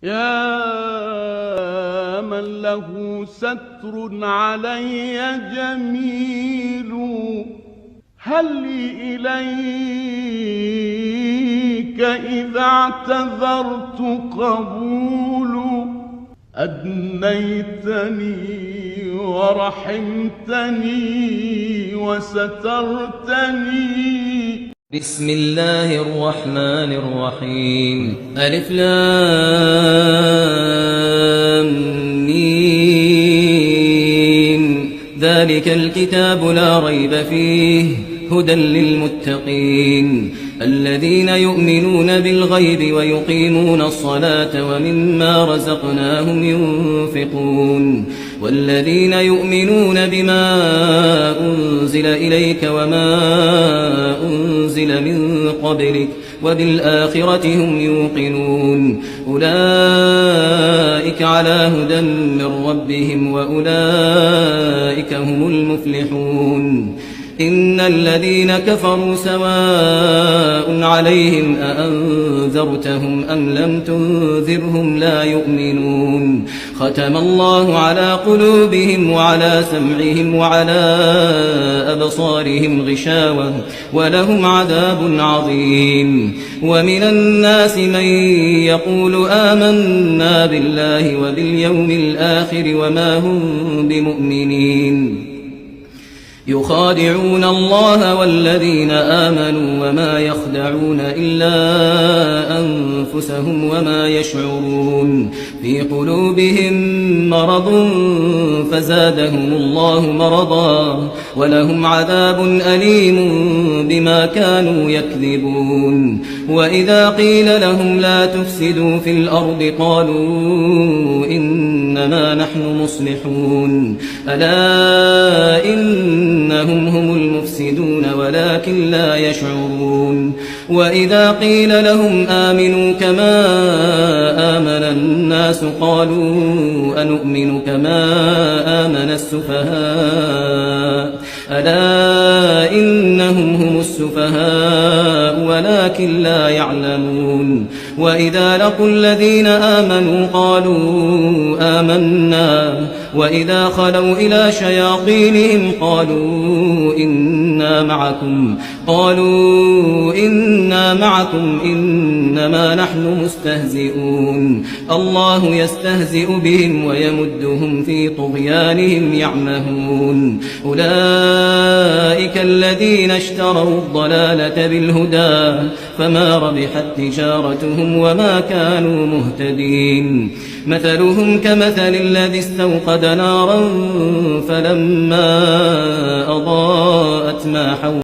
يا من له ستر علي جميل، هل لي إليك إذا اعتذرت قبول؟ أدنيتني ورحمتني وسترتني. بسم الله الرحمن الرحيم. ألف لام ميم. ذلك الكتاب لا ريب فيه هدى للمتقين الذين يؤمنون بالغيب ويقيمون الصلاة ومما رزقناهم ينفقون والذين يؤمنون بما أنزل إليك وما أنزل من قبلك وبالآخرة هم يوقنون أولئك على هدى من ربهم وأولئك هم المفلحون. إن الذين كفروا سواء عليهم أأنذرتهم أم لم تنذرهم لا يؤمنون. ختم الله على قلوبهم وعلى سمعهم وعلى أبصارهم غشاوة ولهم عذاب عظيم. ومن الناس من يقول آمنا بالله وباليوم الآخر وما هم بمؤمنين يخادعون الله والذين آمنوا وما يخدعون إلا أنفسهم وما يشعرون. في قلوبهم مرض فزادهم الله مرضا ولهم عذاب أليم بما كانوا يكذبون. وإذا قيل لهم لا تفسدوا في الأرض قالوا إنما نحن مصلحون ألا إنهم هم المفسدون ولكن لا يشعرون. وإذا قيل لهم آمنوا كما آمن الناس قالوا أنؤمن كما آمن السفهاء ألا إنهم هم السفهاء ولكن لا يعلمون. وإذا لقوا الذين آمنوا قالوا آمنا وإذا خلوا إلى شياطينهم قالوا إنا معكم إنما نحن مستهزئون. الله يستهزئ بهم ويمدهم في طغيانهم يعمهون. أولئك الذين اشتروا الضلالة بالهدى فما ربحت تجارتهم وما كانوا مهتدين. مثلهم كمثل الذي استوقد نارا فلما أضاءت ما حوله